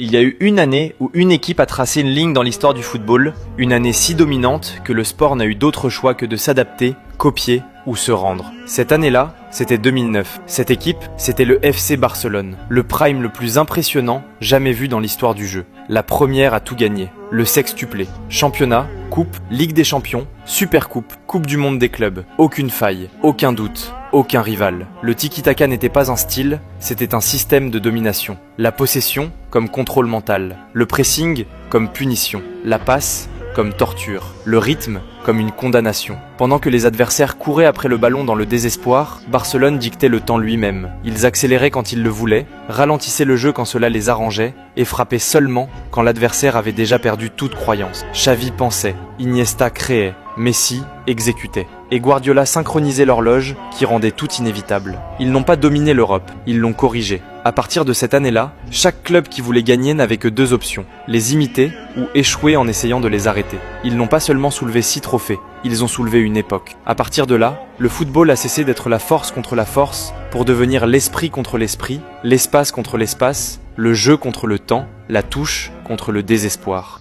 Il y a eu une année où une équipe a tracé une ligne dans l'histoire du football, une année si dominante que le sport n'a eu d'autre choix que de s'adapter, copier ou se rendre. Cette année-là, c'était 2009. Cette équipe, c'était le FC Barcelone, le prime le plus impressionnant jamais vu dans l'histoire du jeu. La première à tout gagner, le sextuplé. Championnat, coupe, Ligue des champions, Supercoupe, Coupe du monde des clubs. Aucune faille, aucun doute, aucun rival. Le tiki-taka n'était pas un style, c'était un système de domination. La possession comme contrôle mental, le pressing comme punition, la passe comme torture, le rythme comme une condamnation. Pendant que les adversaires couraient après le ballon dans le désespoir, Barcelone dictait le temps lui-même. Ils accéléraient quand ils le voulaient, ralentissaient le jeu quand cela les arrangeait et frappaient seulement quand l'adversaire avait déjà perdu toute croyance. Xavi pensait, Iniesta créait, Messi exécutait. Et Guardiola synchronisait l'horloge qui rendait tout inévitable. Ils n'ont pas dominé l'Europe, ils l'ont corrigée. À partir de cette année-là, chaque club qui voulait gagner n'avait que deux options, les imiter ou échouer en essayant de les arrêter. Ils n'ont pas seulement soulevé 6 trophées, ils ont soulevé une époque. À partir de là, le football a cessé d'être la force contre la force pour devenir l'esprit contre l'esprit, l'espace contre l'espace, le jeu contre le temps, la touche contre le désespoir.